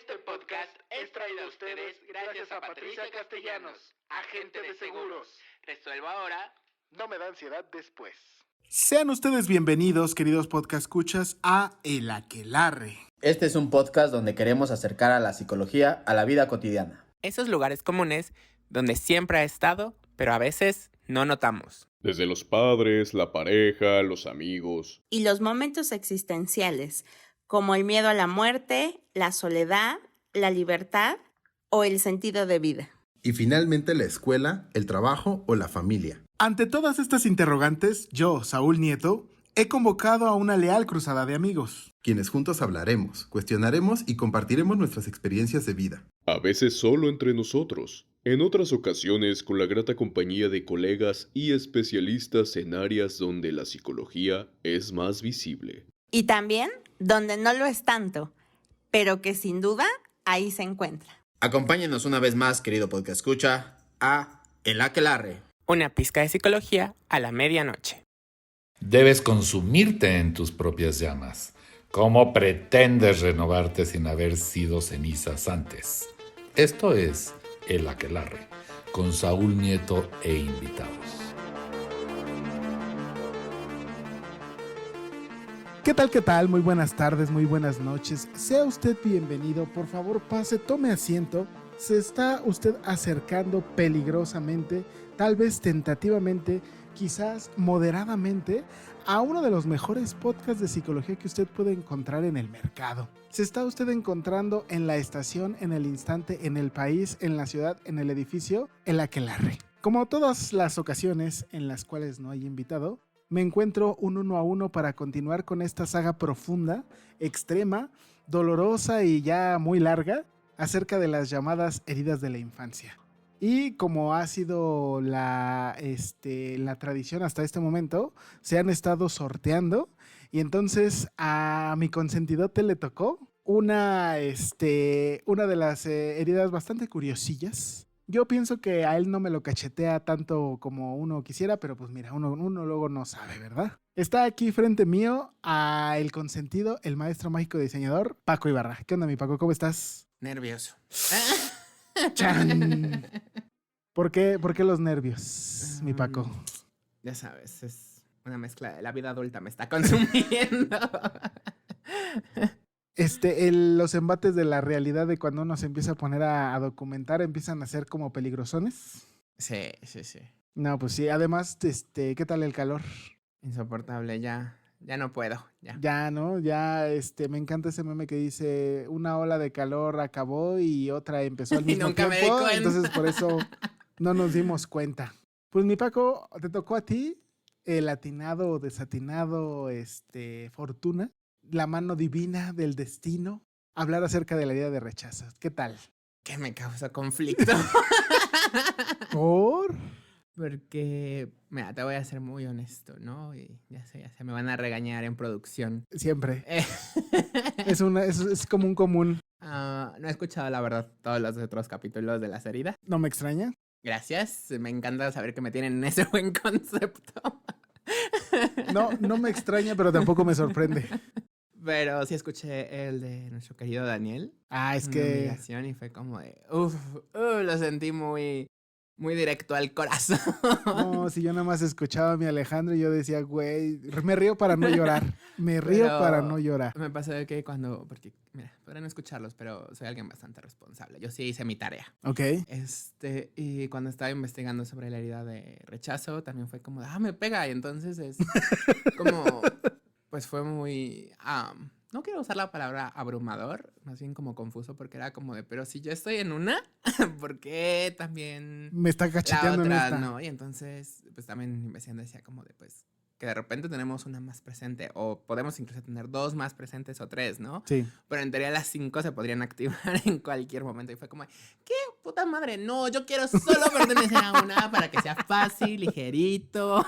Este podcast es traído a ustedes gracias a Patricia Castellanos, agente de seguros. Resuelvo ahora, no me da ansiedad después. Sean ustedes bienvenidos, queridos podcast escuchas, a El Aquelarre. Este es un podcast donde queremos acercar a la psicología a la vida cotidiana. Esos lugares comunes donde siempre ha estado, pero a veces no notamos. Desde los padres, la pareja, los amigos. Y los momentos existenciales, como el miedo a la muerte, la soledad, la libertad o el sentido de vida. Y finalmente la escuela, el trabajo o la familia. Ante todas estas interrogantes, yo, Saúl Nieto, he convocado a una leal cruzada de amigos. Quienes juntos hablaremos, cuestionaremos y compartiremos nuestras experiencias de vida. A veces solo entre nosotros. En otras ocasiones con la grata compañía de colegas y especialistas en áreas donde la psicología es más visible. Y también donde no lo es tanto, pero que sin duda ahí se encuentra. Acompáñenos una vez más, querido podcast escucha, a El Aquelarre. Una pizca de psicología a la medianoche. Debes consumirte en tus propias llamas. ¿Cómo pretendes renovarte sin haber sido cenizas antes? Esto es El Aquelarre, con Saúl Nieto e invitados. ¿Qué tal, qué tal? Muy buenas tardes, muy buenas noches. Sea usted bienvenido, por favor pase, tome asiento. Se está usted acercando peligrosamente, tal vez tentativamente, quizás moderadamente, a uno de los mejores podcasts de psicología que usted puede encontrar en el mercado. Se está usted encontrando en la estación, en el instante, en el país, en la ciudad, en el edificio, El Aquelarre. Como todas las ocasiones en las cuales no hay invitado, me encuentro un uno a uno para continuar con esta saga profunda, extrema, dolorosa y ya muy larga acerca de las llamadas heridas de la infancia. Y como ha sido la tradición hasta este momento, se han estado sorteando y entonces a mi consentidote le tocó una de las heridas bastante curiosillas. Yo pienso que a él no me lo cachetea tanto como uno quisiera, pero pues mira, uno luego no sabe, ¿verdad? Está aquí frente mío a el consentido, el maestro mágico diseñador, Paco Ibarra. ¿Qué onda, mi Paco? ¿Cómo estás? Nervioso. ¡Chan! ¿Por qué los nervios, mi Paco? Ya sabes, es una mezcla de la vida adulta, me está consumiendo. Los embates de la realidad de cuando uno se empieza a poner a documentar empiezan a ser como peligrosones. Sí. No, pues sí, además, ¿qué tal el calor? Insoportable, ya no puedo, ya. Ya, ¿no? Ya, me encanta ese meme que dice una ola de calor acabó y otra empezó al mismo nunca tiempo. me di cuenta. Entonces, por eso no nos dimos cuenta. Pues, mi Paco, te tocó a ti el atinado o desatinado, fortuna, la mano divina del destino, hablar acerca de la herida de rechazo. ¿Qué tal? Que me causa conflicto. ¿Por? Porque, mira, te voy a ser muy honesto, ¿no? Y ya sé, me van a regañar en producción. Siempre. Es como un común. No he escuchado, la verdad, todos los otros capítulos de La Herida. ¿No me extraña? Gracias, me encanta saber que me tienen en ese buen concepto. No me extraña, pero tampoco me sorprende. Pero sí escuché el de nuestro querido Daniel. Es Una que... humillación y fue como de... lo sentí muy directo al corazón. No, si yo nada más escuchaba a mi Alejandro y yo decía, güey, me río para no llorar. Para no llorar. Me pasó de que porque, mira, podrán escucharlos, pero soy alguien bastante responsable. Yo sí hice mi tarea. Ok. Y cuando estaba investigando sobre la herida de rechazo, también fue como, me pega. Y entonces es como, pues fue muy, no quiero usar la palabra abrumador, más bien como confuso, porque era como de, pero si yo estoy en una, ¿por qué también me está cacheteando la otra en esta? no? Y entonces, pues también investigando decía como de, pues, que de repente tenemos una más presente, o podemos incluso tener dos más presentes o tres, ¿no? Sí. Pero en teoría las 5 se podrían activar en cualquier momento. Y fue como, ¿qué puta madre? No, yo quiero solo pertenecer a una para que sea fácil, ligerito,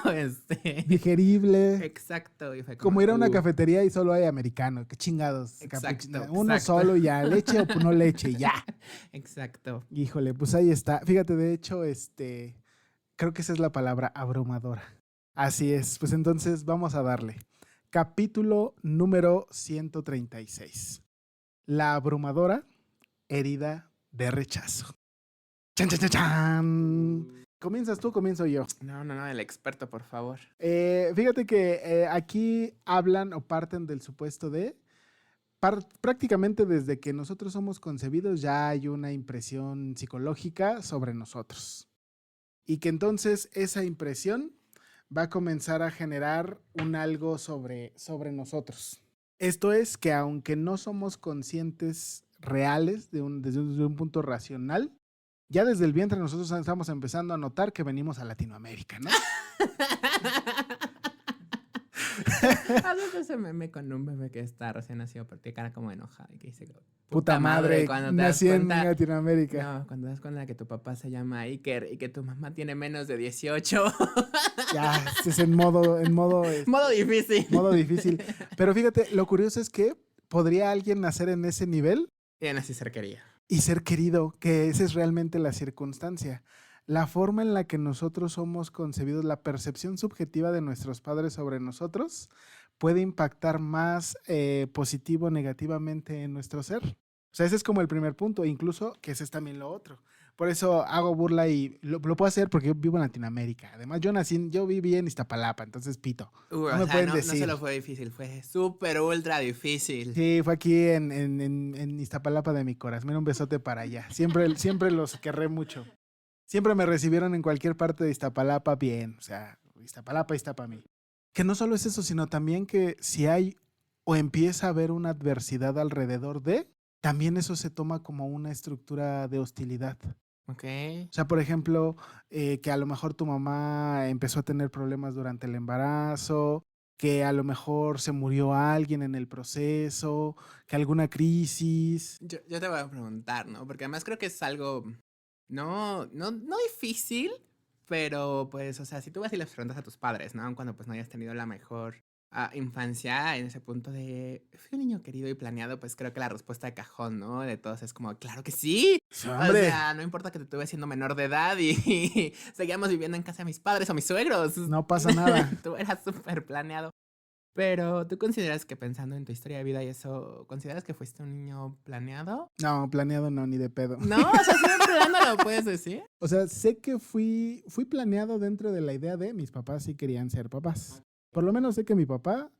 digerible. Exacto. Y fue como ir a una cafetería y solo hay americano. Qué chingados. Exacto. Uno solo y ya, leche o no leche, ya. Exacto. Híjole, pues ahí está. Fíjate, de hecho, creo que esa es la palabra, abrumadora. Así es, pues entonces vamos a darle. Capítulo número 136. La abrumadora herida de rechazo. ¡Chan, chan, chan, chan! ¿Comienzas tú o comienzo yo? No, el experto, por favor. Fíjate que aquí hablan o parten del supuesto de prácticamente desde que nosotros somos concebidos ya hay una impresión psicológica sobre nosotros. Y que entonces esa impresión va a comenzar a generar un algo sobre nosotros. Esto es que aunque no somos conscientes reales desde un punto racional, ya desde el vientre nosotros estamos empezando a notar que venimos a Latinoamérica, ¿no? Haces ese meme con un bebé que está recién nacido, pero tiene cara como enojada y que dice, puta madre, nací en Latinoamérica. No, cuando das cuenta que tu papá se llama Iker y que tu mamá tiene menos de 18. Ya, es en modo Modo difícil. Modo difícil. Pero fíjate, lo curioso es que podría alguien nacer en ese nivel Y aún así ser querida. y ser querido, que esa es realmente la circunstancia. La forma en la que nosotros somos concebidos, la percepción subjetiva de nuestros padres sobre nosotros puede impactar más positivo o negativamente en nuestro ser. O sea, ese es como el primer punto, incluso que ese es también lo otro. Por eso hago burla y lo puedo hacer porque yo vivo en Latinoamérica. Además, yo viví en Iztapalapa, entonces pito. No me pueden decir. No solo fue difícil, fue súper ultra difícil. Sí, fue aquí en Iztapalapa de mi corazón. Mira, un besote para allá. Siempre los querré mucho. Siempre me recibieron en cualquier parte de Iztapalapa bien. O sea, Iztapalapa está para mí. Que no solo es eso, sino también que si hay o empieza a haber una adversidad alrededor de, también eso se toma como una estructura de hostilidad. Ok. O sea, por ejemplo, que a lo mejor tu mamá empezó a tener problemas durante el embarazo, que a lo mejor se murió alguien en el proceso, que alguna crisis. Yo te voy a preguntar, ¿no? Porque además creo que es algo no difícil, pero pues, o sea, si tú vas y les preguntas a tus padres, ¿no? Aun cuando pues no hayas tenido la mejor infancia en ese punto de fui un niño querido y planeado, pues creo que la respuesta de cajón, ¿no? De todos es como, claro que sí. ¡Hombre! O sea, no importa que te tuve siendo menor de edad y seguíamos viviendo en casa de mis padres o mis suegros. No pasa nada. Tú eras súper planeado. Pero, ¿tú consideras que pensando en tu historia de vida y eso, consideras que fuiste un niño planeado? No, planeado no, ni de pedo. No, o sea, si en plano lo puedes decir. O sea, sé que fui planeado dentro de la idea de mis papás sí querían ser papás. Por lo menos sé que mi papá,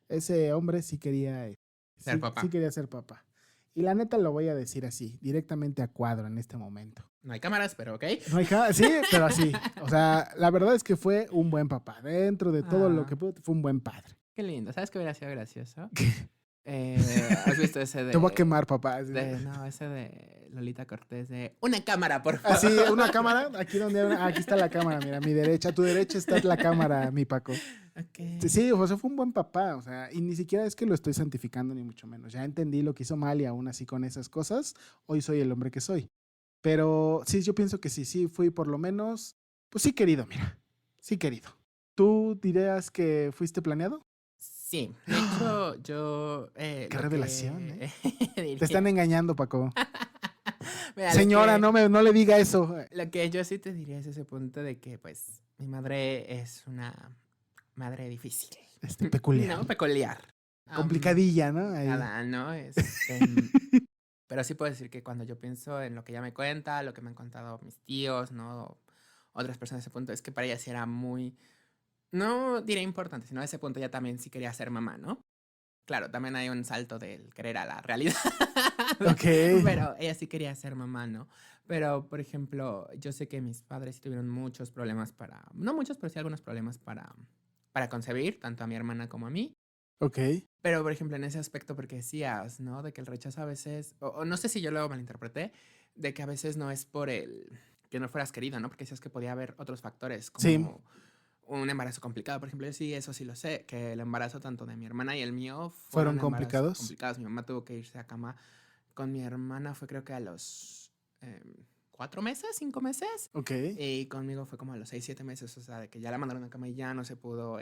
ese hombre sí quería Ser papá. Sí quería ser papá. Y la neta lo voy a decir así, directamente a cuadro en este momento. No hay cámaras, pero ok. No hay sí, pero así. O sea, la verdad es que fue un buen papá. Dentro de todo lo que pudo, fue un buen padre. Qué lindo. ¿Sabes qué hubiera sido gracioso? ¿Has visto ese de...? Te voy a quemar, papá. No, ese de Lolita Cortés de... Una cámara, por favor. Así, una cámara. Aquí está la cámara, mira, a mi derecha. A tu derecha está la cámara, mi Paco. Okay. Sí, o sea, fue un buen papá. O sea, y ni siquiera es que lo estoy santificando, ni mucho menos. Ya entendí lo que hizo mal y aún así con esas cosas, hoy soy el hombre que soy. Pero sí, yo pienso que sí fui por lo menos... Pues sí querido, mira. Sí querido. ¿Tú dirías que fuiste planeado? Sí, de hecho, yo... Qué revelación, ¿eh? Diría... Te están engañando, Paco. Mira, señora, no le diga eso. Lo que yo sí te diría es ese punto de que, pues, mi madre es una madre difícil. Peculiar. No, peculiar. Complicadilla, ¿no? Ahí. Nada, ¿no? Pero sí puedo decir que cuando yo pienso en lo que ella me cuenta, lo que me han contado mis tíos, ¿no? Otras personas a ese punto, es que para ella sí era muy... No diré importante, sino a ese punto ya también sí quería ser mamá, ¿no? Claro, también hay un salto del querer a la realidad. Ok. Pero ella sí quería ser mamá, ¿no? Pero, por ejemplo, yo sé que mis padres sí tuvieron muchos problemas no muchos, pero sí algunos problemas para concebir, tanto a mi hermana como a mí. Ok. Pero, por ejemplo, en ese aspecto, porque decías, ¿no? De que el rechazo a veces, o no sé si yo lo malinterpreté, de que a veces no es por el que no fueras querido, ¿no? Porque decías que podía haber otros factores, como... Sí. Un embarazo complicado, por ejemplo, yo sí, eso sí lo sé, que el embarazo tanto de mi hermana y el mío ¿Fueron complicados? Mi mamá tuvo que irse a cama con mi hermana, fue creo que a los 4 meses, 5 meses. Ok. Y conmigo fue como a los 6, 7 meses, o sea, de que ya la mandaron a cama y ya no se pudo,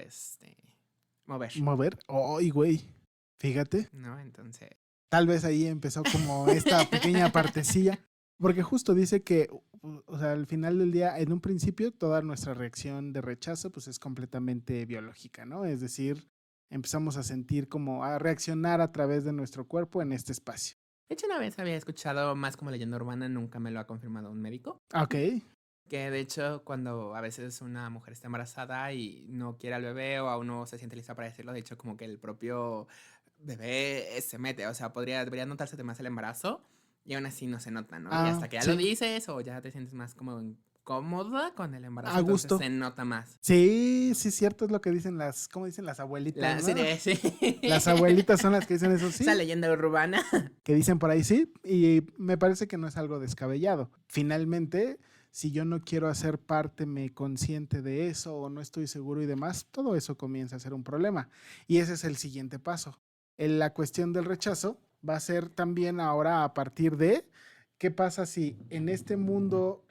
mover. ¿Mover? ¡Ay, güey! Fíjate. ¿No? Entonces... Tal vez ahí empezó como esta pequeña partecilla. Porque justo dice que, o sea, al final del día, en un principio, toda nuestra reacción de rechazo, pues es completamente biológica, ¿no? Es decir, empezamos a sentir como a reaccionar a través de nuestro cuerpo en este espacio. De hecho, una vez había escuchado más como leyenda urbana, nunca me lo ha confirmado un médico. Ok. Que de hecho, cuando a veces una mujer está embarazada y no quiere al bebé o aún no se siente lista para decirlo, de hecho, como que el propio bebé se mete. O sea, debería notarse más el embarazo y aún así no se nota, ¿no? Y hasta que ya lo dices o ya te sientes más como cómoda con el embarazo, a gusto. Se nota más. Sí, cierto, es lo que dicen ¿cómo dicen las abuelitas? ¿no? Sí. Las abuelitas son las que dicen eso, sí. Esa leyenda urbana. Que dicen por ahí, sí, y me parece que no es algo descabellado. Finalmente, si yo no quiero hacer parte me consciente de eso o no estoy seguro y demás, todo eso comienza a ser un problema. Y ese es el siguiente paso. La cuestión del rechazo va a ser también ahora a partir de qué pasa si en este mundo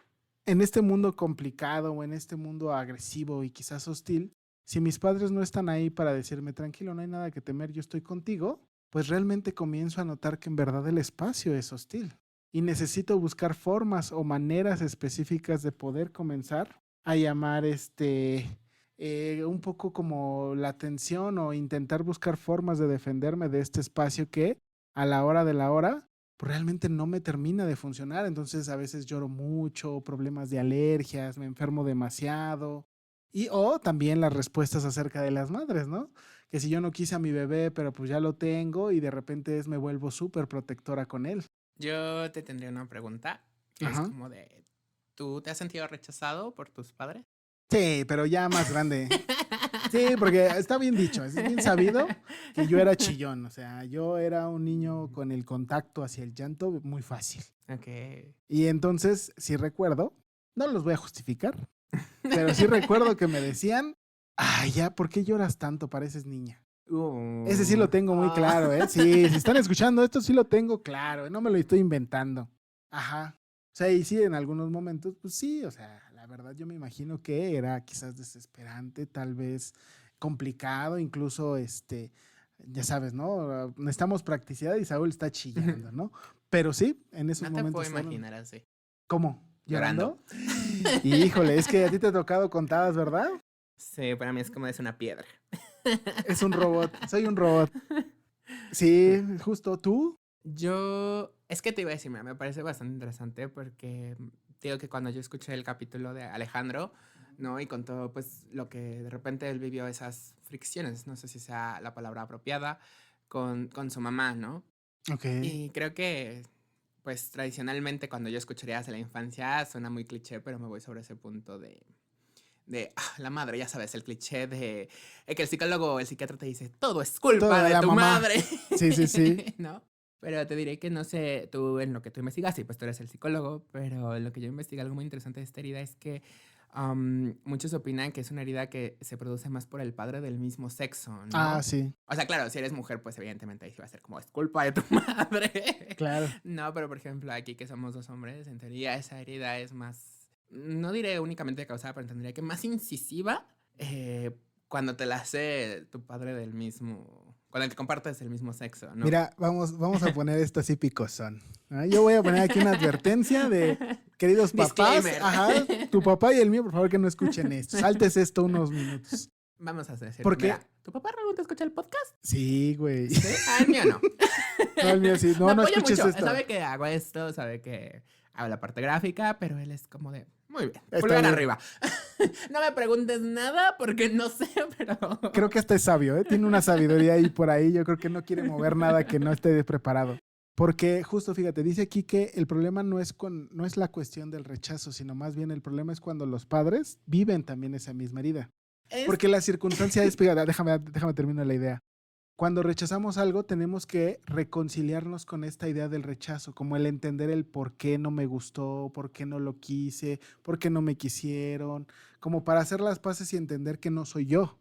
complicado o en este mundo agresivo y quizás hostil, si mis padres no están ahí para decirme tranquilo, no hay nada que temer, yo estoy contigo, pues realmente comienzo a notar que en verdad el espacio es hostil y necesito buscar formas o maneras específicas de poder comenzar a llamar un poco como la atención o intentar buscar formas de defenderme de este espacio que a la hora de la hora pues realmente no me termina de funcionar. Entonces a veces lloro mucho, problemas de alergias, me enfermo demasiado. O también las respuestas acerca de las madres, ¿no? Que si yo no quise a mi bebé, pero pues ya lo tengo y de repente me vuelvo súper protectora con él. Yo te tendría una pregunta que es como de, ¿tú te has sentido rechazado por tus padres? Sí, pero ya más grande. Sí, porque está bien dicho, es bien sabido que yo era chillón, o sea, yo era un niño con el contacto hacia el llanto muy fácil. Ok. Y entonces, sí recuerdo, no los voy a justificar, pero sí recuerdo que me decían, ay, ya, ¿por qué lloras tanto? Pareces niña. Ese sí lo tengo muy claro, ¿eh? Sí, si están escuchando esto, sí lo tengo claro, no me lo estoy inventando. Ajá. O sea, y sí, en algunos momentos, pues sí, o sea, la verdad yo me imagino que era quizás desesperante, tal vez complicado, incluso, ya sabes, ¿no? Necesitamos practicidad y Saúl está chillando, ¿no? Pero sí, en esos momentos. No te puedo imaginar así. ¿Cómo? ¿Llorando? Híjole, es que a ti te ha tocado contadas, ¿verdad? Sí, para mí es como es una piedra. Es un robot, soy un robot. Sí, justo, ¿tú? Es que te iba a decir, mira, me parece bastante interesante porque digo que cuando yo escuché el capítulo de Alejandro, ¿no? Y con todo, pues, lo que de repente él vivió esas fricciones, no sé si sea la palabra apropiada, con su mamá, ¿no? Ok. Y creo que, pues, tradicionalmente cuando yo escucharía de la infancia, suena muy cliché, pero me voy sobre ese punto de la madre, ya sabes, el cliché de que el psicólogo o el psiquiatra te dice, todo es culpa de tu madre. Sí. ¿No? Pero te diré que no sé, tú en lo que tú investigaste, y pues tú eres el psicólogo, pero en lo que yo investigué, algo muy interesante de esta herida es que muchos opinan que es una herida que se produce más por el padre del mismo sexo, ¿no? Ah, sí. O sea, claro, si eres mujer, pues evidentemente ahí sí va a ser como, es culpa de tu madre. Claro. No, pero por ejemplo, aquí que somos dos hombres, en teoría esa herida es más, no diré únicamente causada, pero entendería que más incisiva cuando te la hace tu padre del mismo, cuando te compartes el mismo sexo, ¿no? Mira, vamos a poner esto así picosón. Yo voy a poner aquí una advertencia de, queridos papás, tu papá y el mío, por favor que no escuchen esto. Saltes esto unos minutos. Vamos a hacer. ¿Por qué? ¿Tu papá realmente escucha el podcast? Sí, güey. ¿Sí? El mío no. No, el mío sí. No escuches mucho. esto. Sabe que hago esto, sabe que hago la parte gráfica, pero él es como de, muy bien, Está pulgar bien. arriba. No me preguntes nada porque no sé, pero... Creo que hasta es sabio, ¿eh? Tiene una sabiduría ahí por ahí. Yo creo que no quiere mover nada que no esté preparado. Porque justo, fíjate, dice aquí que el problema no es la cuestión del rechazo, sino más bien el problema es cuando los padres viven también esa misma herida. Porque la circunstancia es, déjame terminar la idea. Cuando rechazamos algo, tenemos que reconciliarnos con esta idea del rechazo, como el entender el por qué no me gustó, por qué no lo quise, por qué no me quisieron, como para hacer las paces y entender que no soy yo,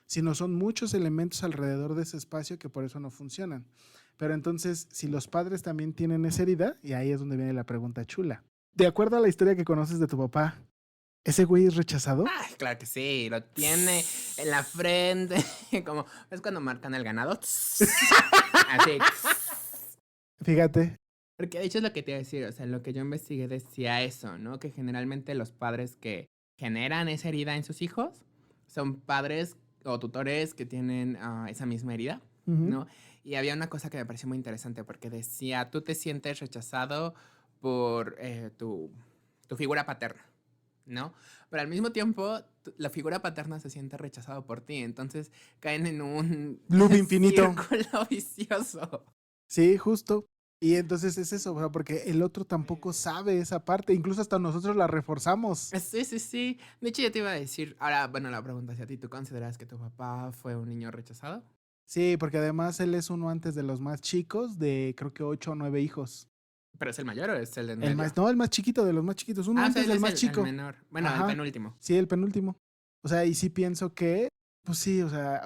sino son muchos elementos alrededor de ese espacio que por eso no funcionan. Pero entonces, si los padres también tienen esa herida, y ahí es donde viene la pregunta chula. De acuerdo a la historia que conoces de tu papá, ¿ese güey es rechazado? Ay, claro que sí, lo tiene en la frente, como, ¿ves cuando marcan el ganado? Así. Fíjate. Porque de hecho es lo que te iba a decir, o sea, lo que yo investigué decía eso, ¿no? Que generalmente los padres que generan esa herida en sus hijos son padres o tutores que tienen esa misma herida, ¿no? Y había una cosa que me pareció muy interesante porque decía, tú te sientes rechazado por tu figura paterna, ¿no? Pero al mismo tiempo, la figura paterna se siente rechazado por ti. Entonces caen en un Loop infinito. círculo vicioso. Sí, justo. Y entonces es eso, o sea, porque el otro tampoco sabe esa parte, incluso hasta nosotros la reforzamos. Sí, sí, sí. De hecho, yo te iba a decir, ahora, bueno, la pregunta hacia ti, ¿tú consideras que tu papá fue un niño rechazado? Sí, porque además él es uno antes de los más chicos, de creo que 8 o 9 hijos. ¿Pero es el mayor o es el de El más, no, el más chiquito de los más chiquitos, uno o sea, antes él del es más el chico. menor. Bueno, Ajá. el penúltimo. Sí, el penúltimo. O sea, y sí pienso que, pues sí, o sea,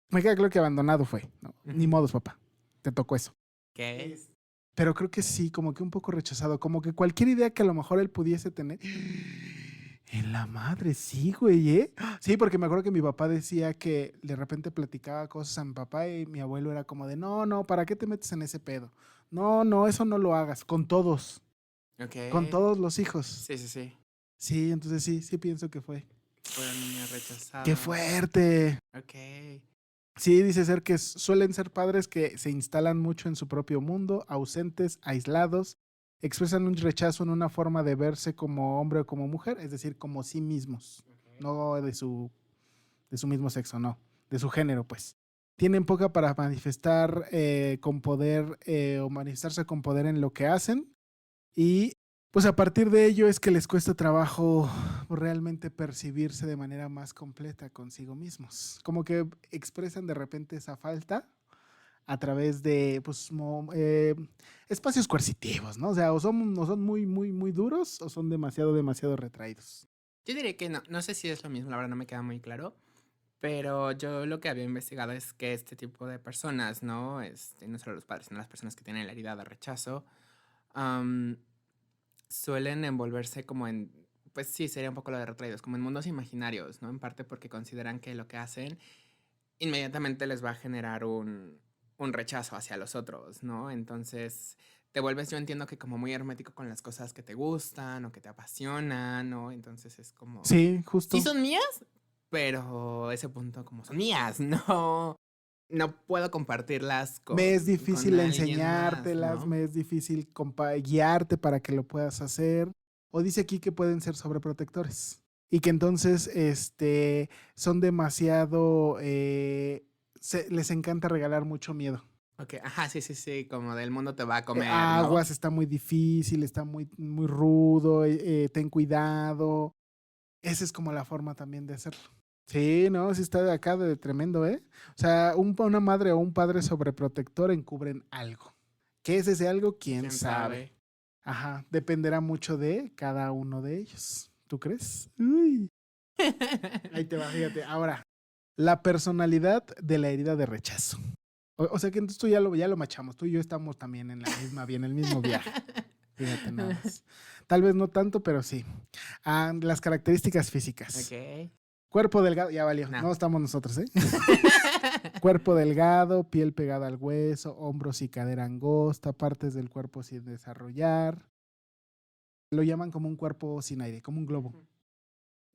me queda claro que abandonado fue, ¿no? Ni Ujú. modos, papá. Te tocó eso. ¿Qué es? Pero creo que sí, como que un poco rechazado, como que cualquier idea que a lo mejor él pudiese tener. En la madre, sí, güey, ¿eh? Sí, porque me acuerdo que mi papá decía que de repente platicaba cosas a mi papá y mi abuelo era como de, no, ¿para qué te metes en ese pedo? No, eso no lo hagas, con todos Ok. los hijos. Sí, sí, sí. Sí, entonces sí pienso que fue. Fue un niño rechazado. ¡Qué fuerte! Ok. Sí, dice ser que suelen ser padres que se instalan mucho en su propio mundo, ausentes, aislados, expresan un rechazo en una forma de verse como hombre o como mujer, es decir, como sí mismos, no de su mismo sexo, no, de su género, pues. Tienen poca para manifestar con poder o manifestarse con poder en lo que hacen y pues a partir de ello es que les cuesta trabajo realmente percibirse de manera más completa consigo mismos. Como que expresan de repente esa falta a través de pues, espacios coercitivos, ¿no? O sea, o son muy duros o son demasiado retraídos. Yo diría que no sé si es lo mismo, la verdad no me queda muy claro. Pero yo lo que había investigado es que este tipo de personas, ¿no? No solo los padres, sino las personas que tienen la herida de rechazo, am, suelen envolverse como en, pues sí, sería un poco lo de retraídos, como en mundos imaginarios, ¿no? En parte porque consideran que lo que hacen inmediatamente les va a generar un rechazo hacia los otros, ¿no? Entonces te vuelves, yo entiendo que como muy hermético con las cosas que te gustan o que te apasionan, ¿no? Entonces es como... Sí, justo. Sí son mías, pero ese punto como son mías, no puedo compartirlas Me es con difícil alguien enseñártelas, más, ¿no? me es difícil guiarte para que lo puedas hacer. O dice aquí que pueden ser sobreprotectores. Y que entonces son demasiado... les encanta regalar mucho miedo. Ok, ajá, sí, sí, sí, como del mundo te va a comer, ¿no? Aguas, está muy difícil, está muy rudo, ten cuidado. Esa es como la forma también de hacerlo. Sí, no, sí está de acá de tremendo, ¿eh? O sea, una madre o un padre sobreprotector encubren algo. ¿Qué es ese algo? ¿Quién sabe? Ajá, dependerá mucho de cada uno de ellos. ¿Tú crees? Uy. Ahí te va, fíjate. Ahora, la personalidad de la herida de rechazo. O sea que entonces tú ya lo machamos. Tú y yo estamos también en el mismo viaje. Fíjate nada más. Tal vez no tanto, pero sí. Las características físicas. Ok. Cuerpo delgado, ya valió. No estamos nosotros, ¿eh? Cuerpo delgado, piel pegada al hueso, hombros y cadera angosta, partes del cuerpo sin desarrollar. Lo llaman como un cuerpo sin aire, como un globo.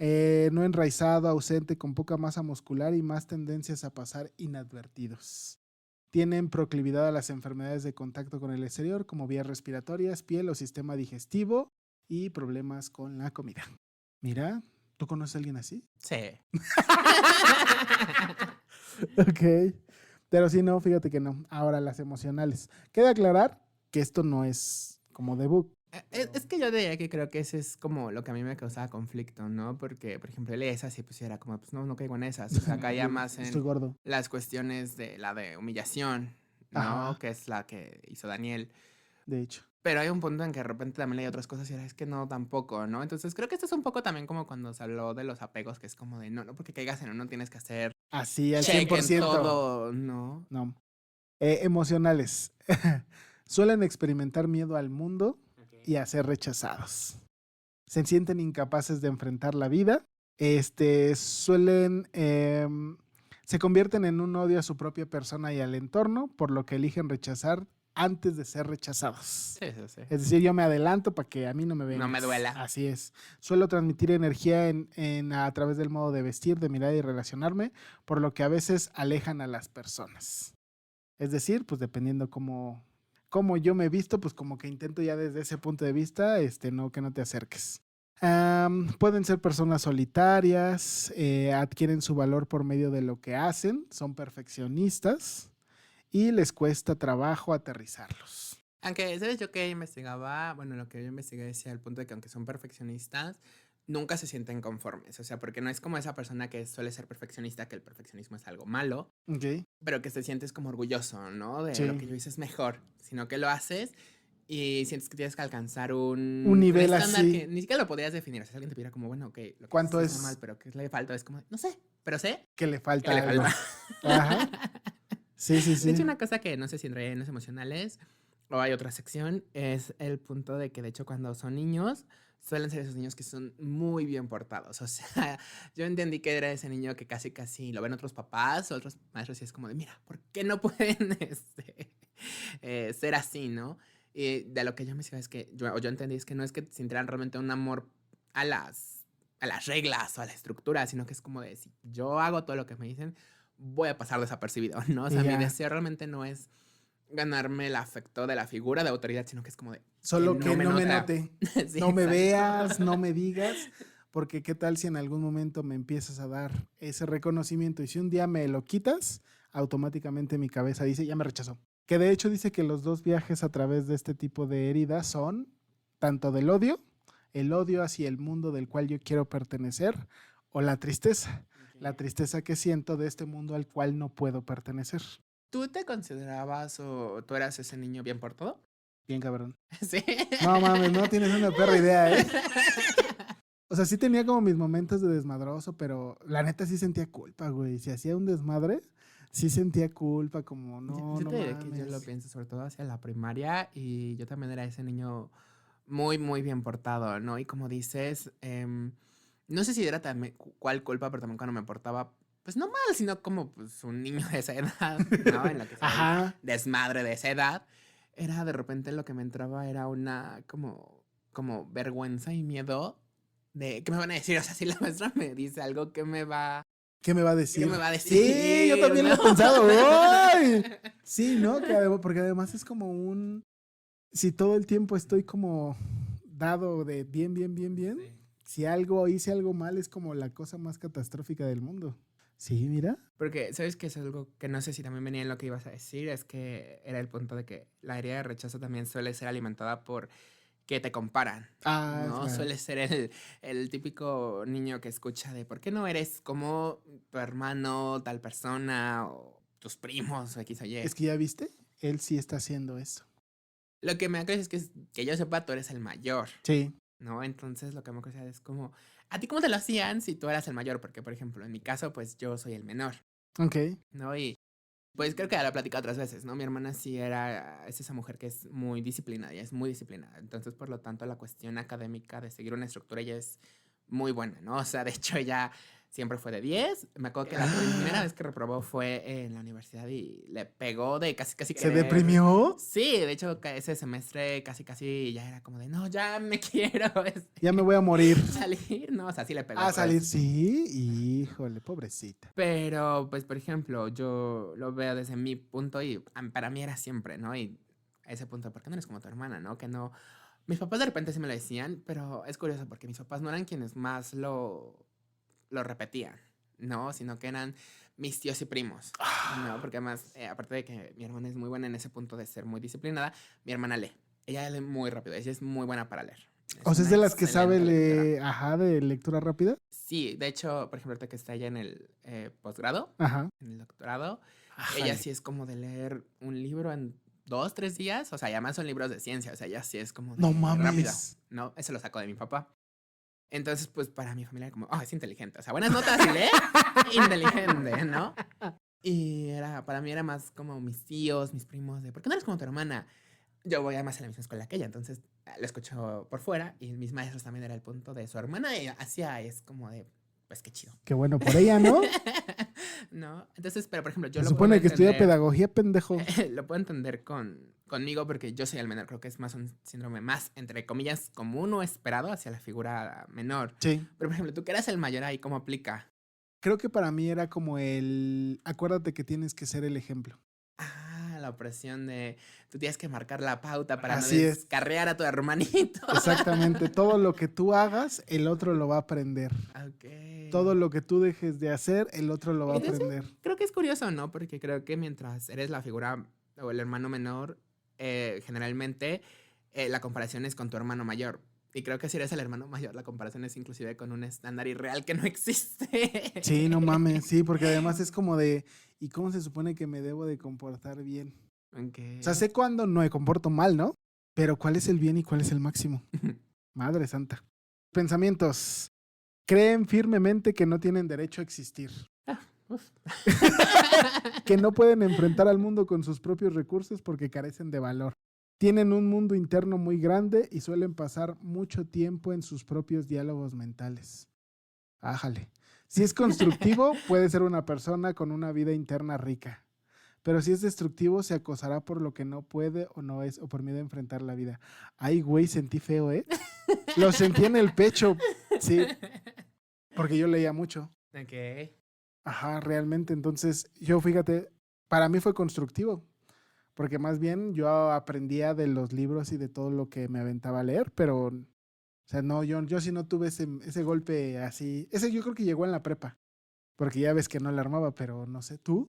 No enraizado, ausente, con poca masa muscular y más tendencias a pasar inadvertidos. Tienen proclividad a las enfermedades de contacto con el exterior, como vías respiratorias, piel o sistema digestivo y problemas con la comida. Mira, ¿tú conoces a alguien así? Sí. Ok. Pero sí, no, fíjate que no. Ahora, las emocionales. Queda aclarar que esto no es como debut. Es que yo diría que creo que ese es como lo que a mí me causaba conflicto, ¿no? Porque, por ejemplo, él esas y pues era como, pues no caigo en esas. O sea, caía más Estoy en gordo. las cuestiones de la de humillación, ¿no? Ajá. Que es la que hizo Daniel. De hecho. Pero hay un punto en que de repente también leí otras cosas y era, es que no, tampoco, ¿no? Entonces creo que esto es un poco también como cuando se habló de los apegos, que es como de, no porque caigas en uno tienes que hacer Así, al check 100%. en todo, ¿no? No. Emocionales. Suelen experimentar miedo al mundo y a ser rechazados. Se sienten incapaces de enfrentar la vida. Suelen... se convierten en un odio a su propia persona y al entorno, por lo que eligen rechazar antes de ser rechazados. Sí, sí, sí. Es decir, yo me adelanto para que a mí no me vengas. No me duela. Así es. Suelo transmitir energía a través del modo de vestir, de mirar y relacionarme, por lo que a veces alejan a las personas. Es decir, pues dependiendo cómo yo me he visto, pues como que intento ya desde ese punto de vista, no, que no te acerques. Pueden ser personas solitarias, adquieren su valor por medio de lo que hacen, son perfeccionistas y les cuesta trabajo aterrizarlos. Aunque, ¿sabes? Yo que investigaba, bueno, lo que yo investigué decía el punto de que aunque son perfeccionistas, nunca se sienten conformes. O sea, porque no es como esa persona que suele ser perfeccionista, que el perfeccionismo es algo malo, Ok. pero que te sientes como orgulloso, ¿no? De Sí. lo que yo hice es mejor, sino que lo haces y sientes que tienes que alcanzar un nivel estándar así. que ni siquiera lo podrías definir. O sea, si alguien te pidiera como, bueno, ok, lo que ¿Cuánto haces es? está mal, pero ¿qué le falta? Es como, no sé, pero sé Que le falta que le algo. falta. Ajá. Sí. De hecho, una cosa que no sé si entraría en los emocionales o hay otra sección es el punto de que, de hecho, cuando son niños, suelen ser esos niños que son muy bien portados. O sea, yo entendí que era ese niño que casi lo ven otros papás, otros maestros, y es como de, mira, ¿por qué no pueden ser así, no? Y de lo que yo me decía es que, yo entendí, es que no es que sintieran realmente un amor a las reglas o a la estructura, sino que es como de, si yo hago todo lo que me dicen, voy a pasar desapercibido, ¿no? O sea, Ya. mi deseo realmente no es ganarme el afecto de la figura de autoridad, sino que es como de... Solo que no me note. Sí, No me exacto. veas, no me digas, porque qué tal si en algún momento me empiezas a dar ese reconocimiento y si un día me lo quitas, automáticamente mi cabeza dice, ya me rechazó. Que de hecho dice que los dos viajes a través de este tipo de heridas son tanto del odio, el odio hacia el mundo del cual yo quiero pertenecer, o la tristeza, la tristeza que siento de este mundo al cual no puedo pertenecer. ¿Tú te considerabas o tú eras ese niño bien portado? Bien cabrón. Sí. No mames, no tienes una perra idea, ¿eh? O sea, sí tenía como mis momentos de desmadroso, pero la neta sí sentía culpa, güey. Si hacía un desmadre, sí sentía culpa, como no, yo no te diré que yo lo mames. pienso sobre todo hacia la primaria y yo también era ese niño muy, muy bien portado, ¿no? Y como dices, no sé si era también cuál culpa, pero también cuando me portaba, pues no mal, sino como pues un niño de esa edad, ¿no? En lo que sea el Ajá. desmadre de esa edad, era de repente lo que me entraba era una como vergüenza y miedo de qué me van a decir. O sea, si la maestra me dice algo, ¿qué me va ¿Qué me va a decir? ¿Qué me va a decir? Sí, yo también lo he ¿no? pensado. ¡Ay! Sí, ¿no? Porque además es como si todo el tiempo estoy como dado de bien, Sí. si algo hice algo mal es como la cosa más catastrófica del mundo. Sí, mira. Porque, ¿sabes qué es algo que no sé si también venía en lo que ibas a decir? Es que era el punto de que la herida de rechazo también suele ser alimentada por que te comparan, Ah, ¿no? claro. Suele ser el típico niño que escucha de ¿por qué no eres como tu hermano, tal persona, o tus primos, o X o Y? Es que ya viste, él sí está haciendo eso. Lo que me da curiosidad es que yo sepa, tú eres el mayor, Sí. ¿no? Entonces lo que me da curiosidad es como, ¿a ti cómo te lo hacían si tú eras el mayor? Porque, por ejemplo, en mi caso, pues yo soy el menor, Ok. ¿no? Y pues creo que ya lo he platicado otras veces, ¿no? Mi hermana sí es esa mujer que es muy disciplinada, ella es muy disciplinada. Entonces, por lo tanto, la cuestión académica de seguir una estructura, ella es muy buena, ¿no? O sea, de hecho, ella siempre fue de 10. Me acuerdo que la primera vez que reprobó fue en la universidad y le pegó de casi ¿Se querer- deprimió? Sí, de hecho, ese semestre casi ya era como de, no, ya me quiero Ya me voy a morir. salir, ¿no? O sea, sí le pegó. A pues. salir, sí. Híjole, pobrecita. Pero, pues, por ejemplo, yo lo veo desde mi punto y para mí era siempre, ¿no? Y a ese punto, ¿por qué no eres como tu hermana, no? Que no... Mis papás de repente sí me lo decían, pero es curioso porque mis papás no eran quienes más lo repetían, ¿no? Sino que eran mis tíos y primos, ¿no? Porque además, aparte de que mi hermana es muy buena en ese punto de ser muy disciplinada, mi hermana lee. Ella lee muy rápido, ella es muy buena para leer. O sea, es una de las que sabe excelente lectora. ajá, de lectura rápida. Sí, de hecho, por ejemplo, ahorita que está ella en el posgrado, Ajá. en el doctorado, Ájale. ella sí es como de leer un libro en 2, 3 días. O sea, y además son libros de ciencia. O sea, ella sí es como de No mames. rápido. No, eso lo sacó de mi papá. Entonces, pues para mi familia era como, es inteligente. O sea, buenas notas y lee, inteligente, ¿no? Y para mí era más como mis tíos, mis primos, de, ¿por qué no eres como tu hermana? Yo voy además a la misma escuela que ella, entonces lo escucho por fuera y mis maestros también era el punto de su hermana y es como de, pues qué chido. Qué bueno por ella, ¿no? ¿No? Entonces, pero por ejemplo, yo Se lo supone puedo que estudia entender- pedagogía, pendejo. lo puedo entender conmigo porque yo soy el menor. Creo que es más un síndrome más, entre comillas, común o esperado hacia la figura menor. Sí. Pero, por ejemplo, tú que eras el mayor ahí, ¿cómo aplica? Creo que para mí era como acuérdate que tienes que ser el ejemplo. la opresión de tú tienes que marcar la pauta para Así no es. descarriar a tu hermanito. Exactamente, todo lo que tú hagas, el otro lo va a aprender. Ok. Todo lo que tú dejes de hacer, el otro lo va a Entonces, aprender. creo que es curioso, ¿no? Porque creo que mientras eres la figura o el hermano menor, generalmente la comparación es con tu hermano mayor. Y creo que si eres el hermano mayor, la comparación es inclusive con un estándar irreal que no existe. Sí, no mames, sí, porque además es como de, ¿y cómo se supone que me debo de comportar bien? Ok. O sea, sé cuándo no me comporto mal, ¿no? Pero ¿cuál es el bien y cuál es el máximo? Madre santa. Pensamientos. Creen firmemente que no tienen derecho a existir. Uf. Que no pueden enfrentar al mundo con sus propios recursos porque carecen de valor. Tienen un mundo interno muy grande y suelen pasar mucho tiempo en sus propios diálogos mentales. Ájale. Si es constructivo, puede ser una persona con una vida interna rica. Pero si es destructivo, se acosará por lo que no puede o no es, o por miedo a enfrentar la vida. Ay, güey, sentí feo, ¿eh? Lo sentí en el pecho. Sí, porque yo leía mucho. Ok. Ajá, realmente. Entonces, yo fíjate, para mí fue constructivo. Porque más bien yo aprendía de los libros y de todo lo que me aventaba a leer, pero, o sea, no, yo sí no tuve ese golpe así. Ese yo creo que llegó en la prepa, porque ya ves que no la armaba, pero no sé, ¿tú?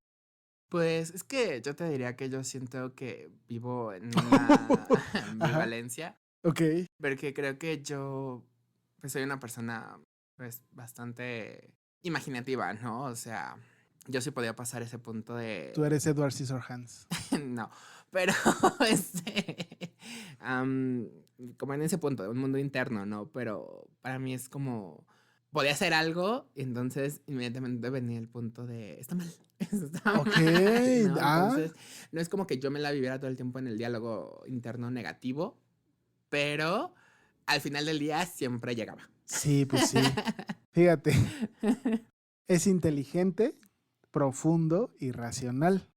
Pues es que yo te diría que yo siento que vivo en una Ajá, ambivalencia, ok. porque creo que yo pues soy una persona pues bastante imaginativa, ¿no? O sea, yo sí podía pasar ese punto de Tú eres Edward Scissorhands. no, pero am, como en ese punto de un mundo interno, ¿no? Pero para mí es como podía hacer algo y entonces inmediatamente venía el punto de está mal, está Ok, mal, ¿no? ah, Entonces no es como que yo me la viviera todo el tiempo en el diálogo interno negativo, pero al final del día siempre llegaba. sí, pues sí. Fíjate, es inteligente, profundo y racional.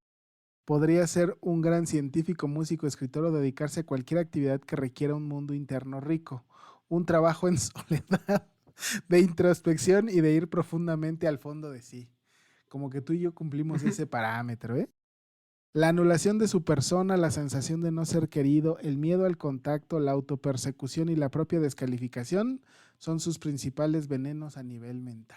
Podría ser un gran científico, músico, escritor o dedicarse a cualquier actividad que requiera un mundo interno rico. Un trabajo en soledad, de introspección y de ir profundamente al fondo de sí. Como que tú y yo cumplimos ese parámetro, ¿eh? La anulación de su persona, la sensación de no ser querido, el miedo al contacto, la autopersecución y la propia descalificación son sus principales venenos a nivel mental.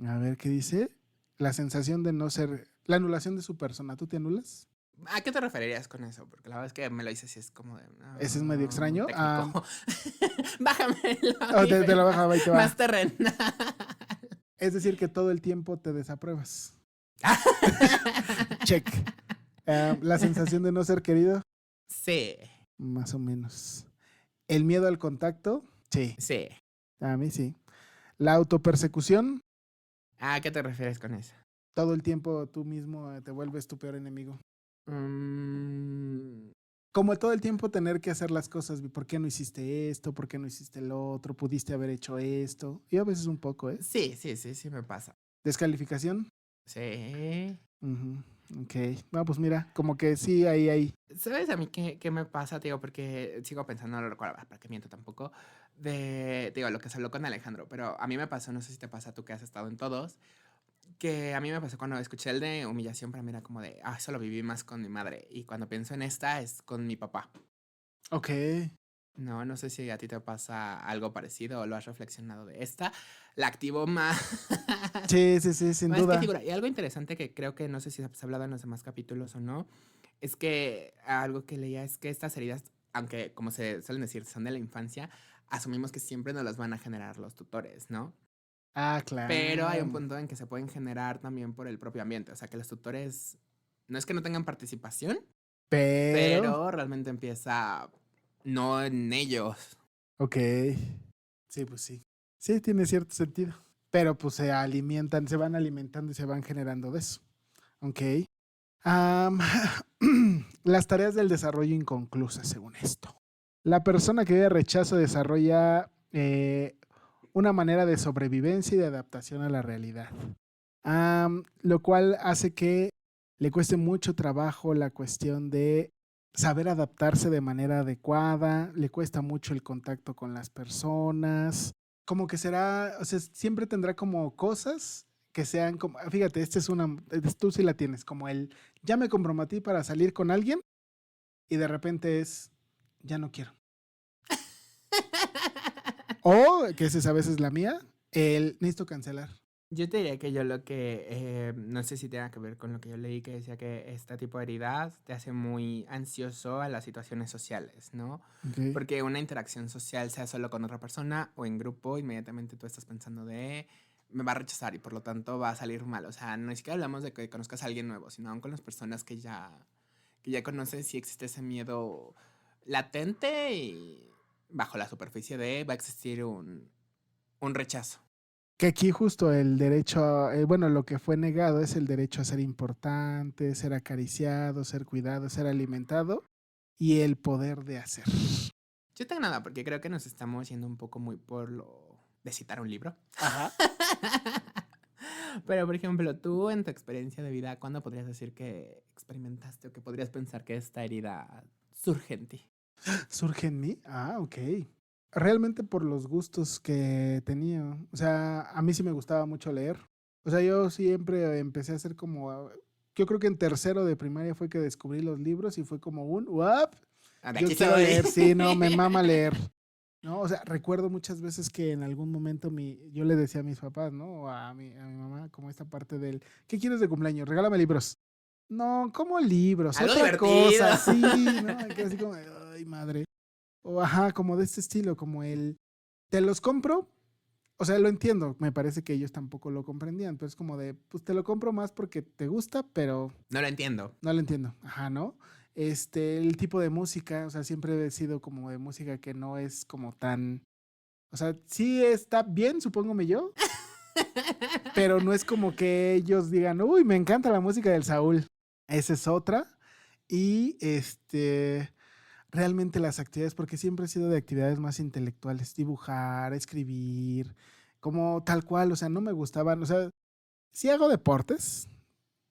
A ver, ¿qué dice? La sensación de no ser... La anulación de su persona. ¿Tú te anulas? ¿A qué te referirías con eso? Porque la verdad es que me lo dices y es como de... Ese es medio extraño. Técnico. Bájamelo. Oh, te lo bajo, ahí te va. Más terrenal. Es decir, que todo el tiempo te desapruebas. Check. La sensación de no ser querido, Sí, más o menos. El miedo al contacto, sí. sí. A mí sí. La autopersecución, ¿A qué te refieres con eso? todo el tiempo tú mismo te vuelves tu peor enemigo. Mm, Como todo el tiempo tener que hacer las cosas. ¿Por qué no hiciste esto? ¿Por qué no hiciste lo otro? ¿Pudiste haber hecho esto? Y a veces un poco, ¿eh? sí me pasa. Descalificación. Sí. Ujú, ok. No, pues mira, como que sí, ahí. ¿Sabes a mí qué me pasa, tío? Porque sigo pensando, no lo recuerdo, para que miento tampoco, digo, lo que se habló con Alejandro, pero a mí me pasó, no sé si te pasa tú que has estado en todos, que a mí me pasó cuando escuché el de humillación, para mí era como de, eso lo viví más con mi madre, y cuando pienso en esta es con mi papá. Ok. No sé si a ti te pasa algo parecido o lo has reflexionado de esta. La activo más. Sí, sin Más duda. que figura. Y algo interesante que creo que no sé si se ha hablado en los demás capítulos o no, es que algo que leía es que estas heridas, aunque como se suelen decir, son de la infancia, asumimos que siempre nos las van a generar los tutores, ¿no? Ah, claro. Pero hay un punto en que se pueden generar también por el propio ambiente. O sea, que los tutores no es que no tengan participación, pero realmente empieza no en ellos. Ok. Sí, pues sí. Sí, tiene cierto sentido. Pero pues se alimentan, se van alimentando y se van generando de eso. Ok. Las tareas del desarrollo inconclusas, según esto. La persona que vive rechazo desarrolla una manera de sobrevivencia y de adaptación a la realidad. Lo cual hace que le cueste mucho trabajo la cuestión de saber adaptarse de manera adecuada, le cuesta mucho el contacto con las personas, como que será, o sea, siempre tendrá como cosas que sean como, fíjate, tú sí la tienes, como ya me comprometí para salir con alguien y de repente ya no quiero. O, que esa es a veces la mía, necesito cancelar. Yo te diría que yo lo que, no sé si tenga que ver con lo que yo leí, que decía que este tipo de heridas te hace muy ansioso a las situaciones sociales, ¿no? Okay. Porque una interacción social, sea solo con otra persona o en grupo, inmediatamente tú estás pensando me va a rechazar y por lo tanto va a salir mal. O sea, no es que hablamos de que conozcas a alguien nuevo, sino aún con las personas que ya conoces, si existe ese miedo latente y bajo la superficie va a existir un rechazo. Que aquí justo el derecho, lo que fue negado es el derecho a ser importante, ser acariciado, ser cuidado, ser alimentado y el poder de hacer. Yo tengo nada, porque creo que nos estamos yendo un poco muy por lo de citar un libro. Ajá. Pero, por ejemplo, tú en tu experiencia de vida, ¿cuándo podrías decir que experimentaste o que podrías pensar que esta herida surge en ti? ¿Surge en mí? Ah, ok. Realmente por los gustos que tenía. O sea, a mí sí me gustaba mucho leer. O sea, yo siempre empecé a hacer como... Yo creo que en tercero de primaria fue que descubrí los libros y fue como ¿what? Yo quiero leer, sí, no, me mama leer. ¿No? O sea, recuerdo muchas veces que en algún momento yo le decía a mis papás, ¿no? O a mi mamá, como esta parte del, ¿qué quieres de cumpleaños? Regálame libros. No, ¿cómo libros? Algo otra divertido. cosa, sí, ¿no? Que así como, ay, madre. O ajá, como de este estilo, como te los compro. O sea, lo entiendo, me parece que ellos tampoco lo comprendían, pero es como de, pues te lo compro más porque te gusta, pero... No lo entiendo. No lo entiendo, ajá, ¿no? El tipo de música, o sea, siempre he sido como de música que no es como tan... O sea, sí está bien, supóngome yo, pero no es como que ellos digan, uy, me encanta la música del Saúl. Esa es otra. Y realmente las actividades, porque siempre he sido de actividades más intelectuales, dibujar, escribir, como tal cual, o sea, no me gustaban, o sea, sí hago deportes,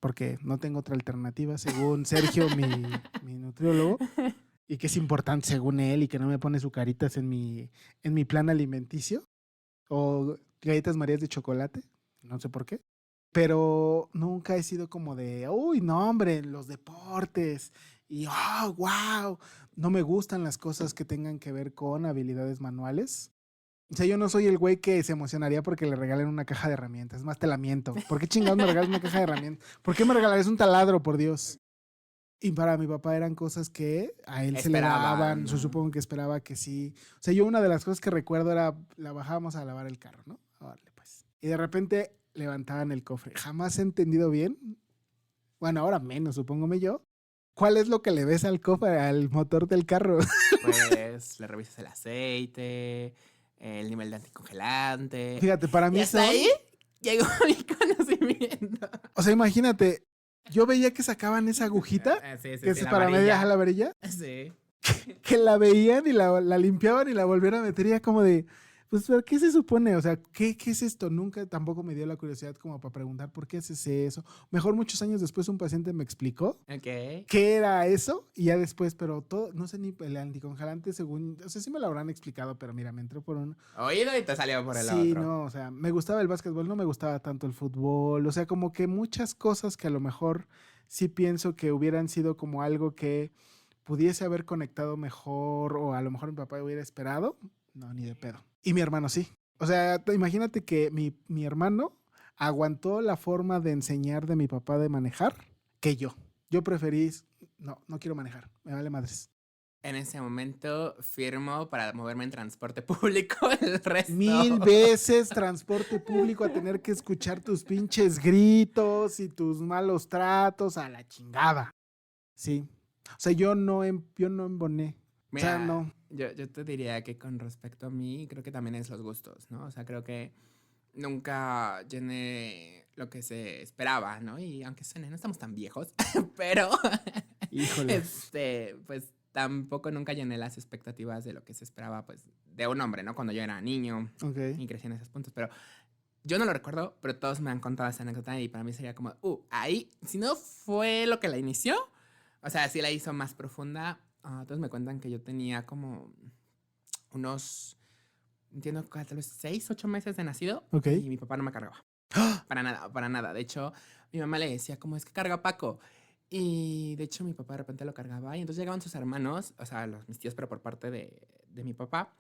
porque no tengo otra alternativa, según Sergio, mi nutriólogo, y que es importante según él, y que no me pone sucaritas en mi plan alimenticio, o galletas Marías de chocolate, no sé por qué, pero nunca he sido como de, uy, no, hombre, los deportes, y oh, wow, no me gustan las cosas que tengan que ver con habilidades manuales. O sea, yo no soy el güey que se emocionaría porque le regalen una caja de herramientas. Es más, te la miento. ¿Por qué chingados me regalas una caja de herramientas? ¿Por qué me regalarías un taladro, por Dios? Y para mi papá eran cosas que a él se le daban. ¿no? Yo supongo que esperaba que sí. O sea, yo una de las cosas que recuerdo era, la bajábamos a lavar el carro, ¿no? Órale, pues. Y de repente levantaban el cofre. Jamás he entendido bien, bueno, ahora menos, supóngome yo, ¿cuál es lo que le ves al cofre, al motor del carro? Pues le revisas el aceite, el nivel de anticongelante. Fíjate, para mí ¿Y hasta ahí llegó mi conocimiento? O sea, imagínate, yo veía que sacaban esa agujita, Sí, que es para media jalaberilla, Sí. que la veían y la limpiaban y la volvieron a meter y era como de, pues, ¿qué se supone? O sea, ¿qué es esto? Nunca tampoco me dio la curiosidad como para preguntar por qué haces eso. Mejor muchos años después un paciente me explicó qué era eso y ya después, pero todo, no sé ni el anticongelante según, o sea, sí me lo habrán explicado, pero mira, me entró por un... Oído y te salió por el otro. Sí, no, o sea, me gustaba el básquetbol, no me gustaba tanto el fútbol, o sea, como que muchas cosas que a lo mejor sí pienso que hubieran sido como algo que pudiese haber conectado mejor o a lo mejor mi papá hubiera esperado, no, ni de pedo. Y mi hermano sí. O sea, imagínate que mi hermano aguantó la forma de enseñar de mi papá de manejar que yo. Yo preferí, no quiero manejar, me vale madres. En ese momento firmo para moverme en transporte público el resto. 1000 veces transporte público a tener que escuchar tus pinches gritos y tus malos tratos a la chingada. Sí. O sea, yo no emboné. Mira, o sea, no. Yo te diría que con respecto a mí, creo que también es los gustos, ¿no? O sea, creo que nunca llené lo que se esperaba, ¿no? Y aunque suene, no estamos tan viejos, pero... Híjole. Pues tampoco nunca llené las expectativas de lo que se esperaba, pues, de un hombre, ¿no? Cuando yo era niño y crecí en esos puntos, pero... Yo no lo recuerdo, pero todos me han contado esa anécdota y para mí sería como, ahí, si no fue lo que la inició, o sea, si la hizo más profunda, todos me cuentan que yo tenía como unos, entiendo, tal vez 6, 8 meses de nacido y mi papá no me cargaba. Para nada, para nada. De hecho, mi mamá le decía, como es que carga Paco. Y de hecho, mi papá de repente lo cargaba. Y entonces llegaban sus hermanos, o sea, mis tíos, pero por parte de mi papá.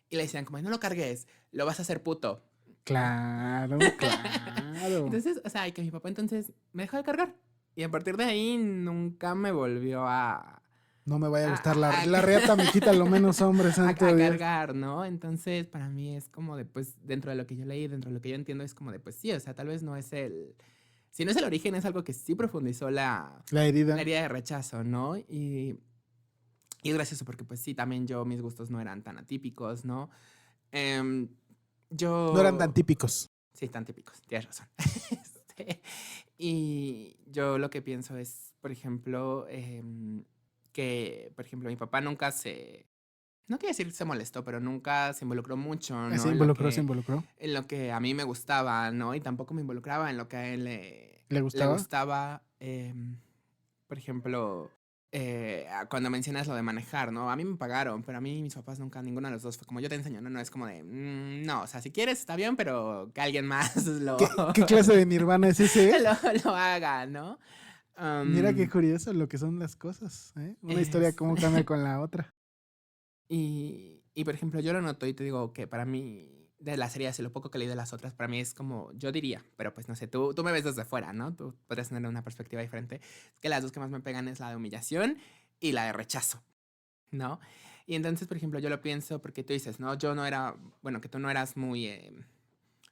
Y le decían, como, no lo cargues, lo vas a hacer puto. Claro, claro. Entonces, o sea, y que mi papá entonces me dejó de cargar. Y a partir de ahí nunca me volvió a... No me vaya a gustar la reata, me quita lo menos hombre, a santo Dios. cargar, ¿no? Entonces, para mí es como de, pues, dentro de lo que yo leí, dentro de lo que yo entiendo, es como de, pues sí, o sea, tal vez no es el... Si no es el origen, es algo que sí profundizó la herida. La herida de rechazo, ¿no? Y es gracioso porque, pues sí, también mis gustos no eran tan atípicos, ¿no? Yo... No eran tan típicos. Sí, tan típicos, tienes razón. Y yo lo que pienso es, por ejemplo, que, por ejemplo, mi papá nunca no quiero decir se molestó, pero nunca se involucró mucho, ¿no? Se involucró. En lo que a mí me gustaba, ¿no? Y tampoco me involucraba en lo que a él ¿Le gustaba? Le gustaba, por ejemplo, cuando mencionas lo de manejar, ¿no? A mí me pagaron, pero a mí mis papás nunca, ninguno de los dos fue como yo te enseño, ¿no? No es como de, no, o sea, si quieres está bien, pero que alguien más ¿Qué clase de nirvana es ese? lo haga, ¿no? Mira qué curioso lo que son las cosas, ¿eh? Una historia cómo cambia con la otra. Y, por ejemplo, yo lo noto y te digo que para mí, de las series y lo poco que leí de las otras, para mí es como, yo diría, pero pues no sé, tú me ves desde fuera, ¿no? Tú podrías tener una perspectiva diferente. Es que las dos que más me pegan es la de humillación y la de rechazo, ¿no? Y entonces, por ejemplo, yo lo pienso porque tú dices, ¿no? Yo no era, bueno, que tú no eras muy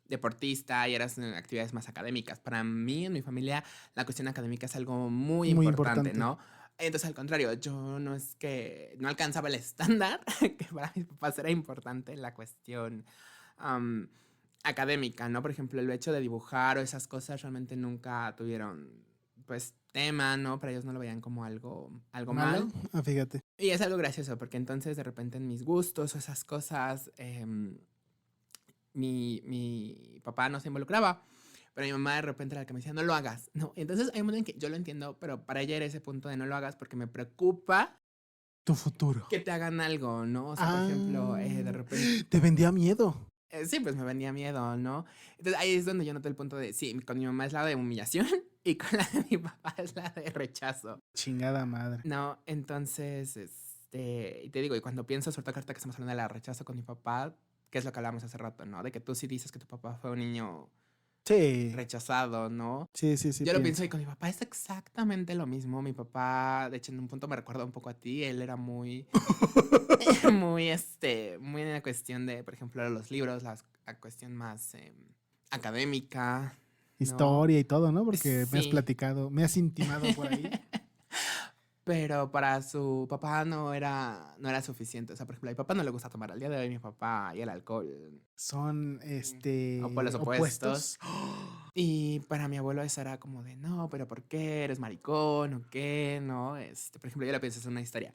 deportista y eras en actividades más académicas. Para mí, en mi familia, la cuestión académica es algo muy importante, ¿no? Entonces, al contrario, yo no es que no alcanzaba el estándar que para mis papás era importante en la cuestión académica, ¿no? Por ejemplo, el hecho de dibujar o esas cosas realmente nunca tuvieron, pues, tema, ¿no? Para ellos no lo veían como algo mal. Ah, fíjate. Y es algo gracioso, porque entonces, de repente, en mis gustos o esas cosas, mi papá no se involucraba. Pero mi mamá de repente era la que me decía, no lo hagas. No, entonces hay un momento en que yo lo entiendo, pero para ella era ese punto de no lo hagas porque me preocupa tu futuro. Que te hagan algo, ¿no? O sea, por ejemplo, de repente... Te vendía miedo. Sí, pues me vendía miedo, ¿no? Entonces ahí es donde yo noté el punto de, sí, con mi mamá es la de humillación y con la de mi papá es la de rechazo. Chingada madre. No, entonces, y te digo, y cuando pienso, sobre todo ahorita que estamos hablando de la rechazo con mi papá, que es lo que hablamos hace rato, ¿no? De que tú sí dices que tu papá fue un niño... Sí. Rechazado, ¿no? Sí. Yo lo pienso y con mi papá es exactamente lo mismo. Mi papá, de hecho, en un punto me recuerda un poco a ti. Él era muy, muy en la cuestión de, por ejemplo, los libros, la cuestión más académica. Historia, ¿no? Y todo, ¿no? Porque sí. Me has platicado, me has intimado por ahí. Pero para su papá no era suficiente. O sea, por ejemplo, a mi papá no le gusta tomar. Al día de hoy mi papá y el alcohol son los opuestos. Y para mi abuelo eso era como de, no, pero ¿por qué? ¿Eres maricón o qué? ¿No? Por ejemplo, yo le pienso, es una historia.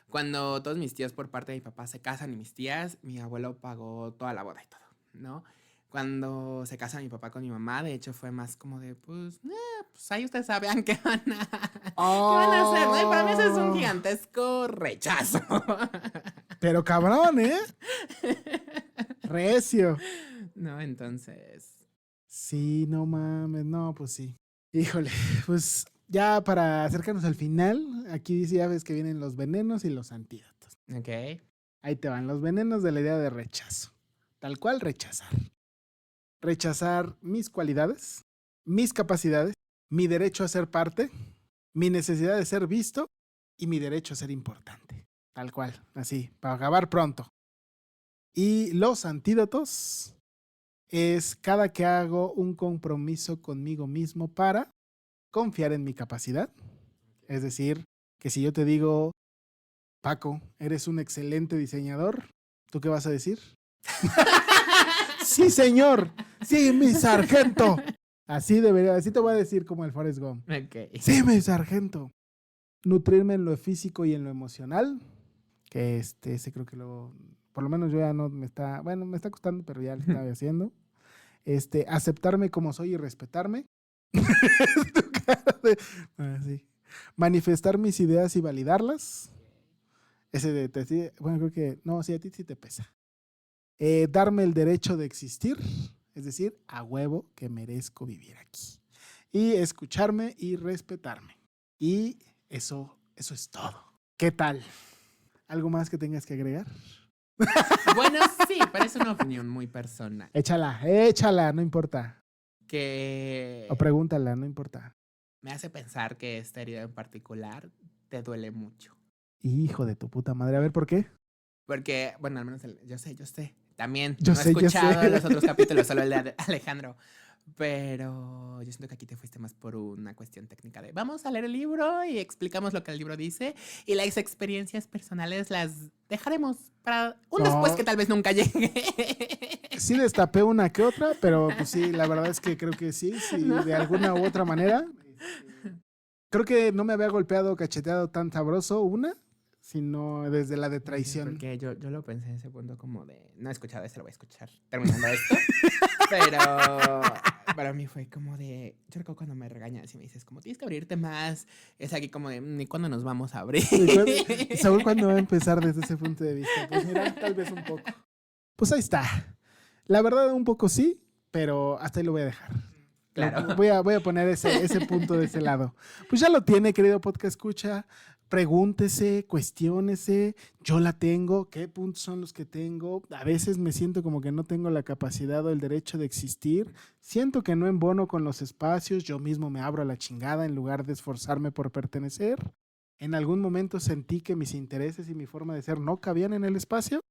Cuando todos mis tíos por parte de mi papá se casan y mis tías, mi abuelo pagó toda la boda y todo, ¿no? Cuando se casa mi papá con mi mamá, de hecho fue más como de, pues ahí ustedes saben qué van a hacer, ¿no? Y para mí eso es un gigantesco rechazo. Pero cabrón, ¿eh? Recio. No, entonces... Sí, no mames, no, pues sí. Híjole, pues ya para acercarnos al final, aquí dice, ya ves que vienen los venenos y los antídotos. Ok. Ahí te van los venenos de la idea de rechazo. Tal cual rechazar. Rechazar mis cualidades, mis capacidades, mi derecho a ser parte, mi necesidad de ser visto y mi derecho a ser importante. Tal cual, así, para acabar pronto. Y los antídotos es cada que hago un compromiso conmigo mismo para confiar en mi capacidad. Es decir, que si yo te digo, Paco, eres un excelente diseñador, ¿tú qué vas a decir? Sí, señor. Sí, mi sargento. Así te voy a decir como el Forrest Gump. Okay. Sí, mi sargento. Nutrirme en lo físico y en lo emocional. Que ese creo que por lo menos yo ya no me está costando, pero ya lo estaba haciendo. Aceptarme como soy y respetarme. Sí. Manifestar mis ideas y validarlas. Creo que, no, sí, a ti sí te pesa. Darme el derecho de existir, Es decir, a huevo que merezco vivir aquí. Y escucharme y respetarme. Y eso es todo. ¿Qué tal? ¿Algo más que tengas que agregar? Bueno, sí, pero es una opinión muy personal. Échala, no importa. Que O pregúntala, no importa. me hace pensar que esta herida en particular te duele mucho. Hijo de tu puta madre. A ver, ¿por qué? Porque, bueno, al menos yo sé. También Yo no he sé. escuchado los otros capítulos, solo el de Alejandro. Pero yo siento que aquí te fuiste más por una cuestión técnica de vamos a leer el libro y explicamos lo que el libro dice y las experiencias personales las dejaremos para un después que tal vez nunca llegue. Sí destapé una que otra, pero pues sí, la verdad es que creo que sí, de alguna u otra manera. Creo que no me había golpeado, cacheteado tan sabroso sino desde la de traición. Porque yo lo pensé en ese punto como de no he escuchado eso, lo voy a escuchar terminando esto. Pero para mí fue como de, yo recuerdo cuando me regañas y me dices como tienes que abrirte más, es aquí como de ni cuándo nos vamos a abrir. ¿Y Saúl cuándo va a empezar desde ese punto de vista? Pues mira, tal vez un poco. Pues ahí está. La verdad un poco sí, pero hasta ahí lo voy a dejar. Claro. Voy a poner ese punto de ese lado. Pues ya lo tiene, querido podcast escucha. Pregúntese, cuestiónese, yo la tengo, ¿qué puntos son los que tengo? A veces me siento como que no tengo la capacidad o el derecho de existir, siento que no embono con los espacios, yo mismo me abro a la chingada en lugar de esforzarme por pertenecer. En algún momento sentí que mis intereses y mi forma de ser no cabían en el espacio.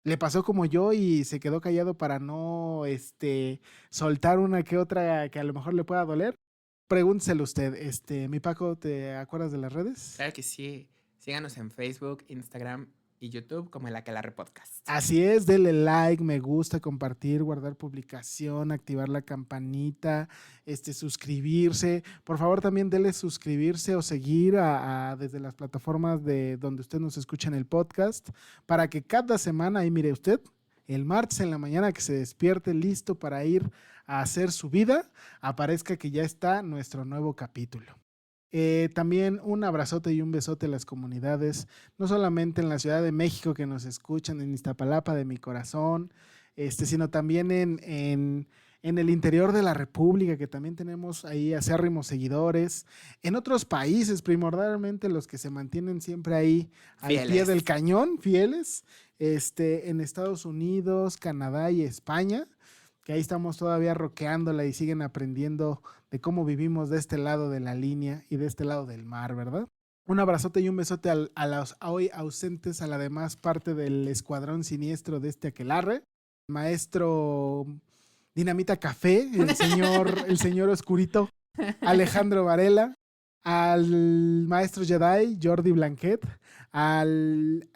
Le pasó como yo y se quedó callado para no soltar una que otra que a lo mejor le pueda doler. Pregúnteselo usted. Mi Paco, ¿te acuerdas de las redes? Claro que sí. Síganos en Facebook, Instagram y YouTube como el Aquelarre Podcast. Así es, denle like, me gusta, compartir, guardar publicación, activar la campanita, suscribirse. Por favor, también denle suscribirse o seguir desde las plataformas de donde usted nos escucha en el podcast para que cada semana, ahí mire usted, el martes en la mañana que se despierte listo para ir a hacer su vida, aparezca que ya está nuestro nuevo capítulo. También un abrazote y un besote a las comunidades, no solamente en la Ciudad de México que nos escuchan, en Iztapalapa de mi corazón, sino también en el interior de la República, que también tenemos ahí acérrimos seguidores, en otros países, primordialmente los que se mantienen siempre ahí Fieles. al pie del cañón, fieles, en Estados Unidos, Canadá y España, que ahí estamos todavía rockeándola y siguen aprendiendo de cómo vivimos de este lado de la línea y de este lado del mar, ¿verdad? Un abrazote y un besote a los hoy ausentes, a la demás parte del escuadrón siniestro de este aquelarre. Maestro Dinamita Café, el señor Oscurito, Alejandro Varela, al maestro Jedi, Jordi Blanquet, al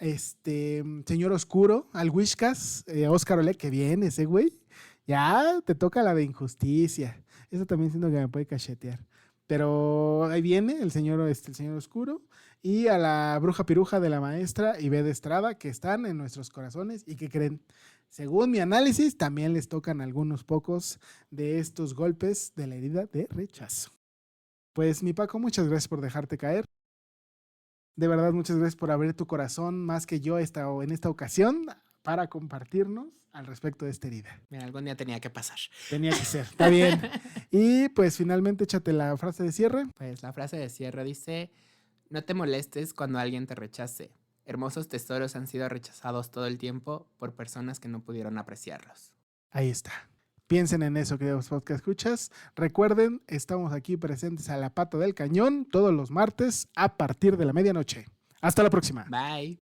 señor Oscuro, al Whiskas, Óscar Olé, que bien ese güey. Ya te toca la de injusticia. Eso también siento que me puede cachetear. Pero ahí viene el señor Oscuro y a la bruja piruja de la maestra Ivette Estrada, que están en nuestros corazones y que creen, según mi análisis, también les tocan algunos pocos de estos golpes de la herida de rechazo. Pues mi Paco, muchas gracias por dejarte caer. De verdad, muchas gracias por abrir tu corazón más que yo en esta ocasión para compartirnos al respecto de esta herida. Mira, algún día tenía que pasar. Tenía que ser, está bien. Y pues finalmente échate la frase de cierre. Pues la frase de cierre dice, no te molestes cuando alguien te rechace. Hermosos tesoros han sido rechazados todo el tiempo por personas que no pudieron apreciarlos. Ahí está. Piensen en eso, queridos podcast escuchas. Recuerden, estamos aquí presentes a la pata del cañón todos los martes a partir de la medianoche. Hasta la próxima. Bye.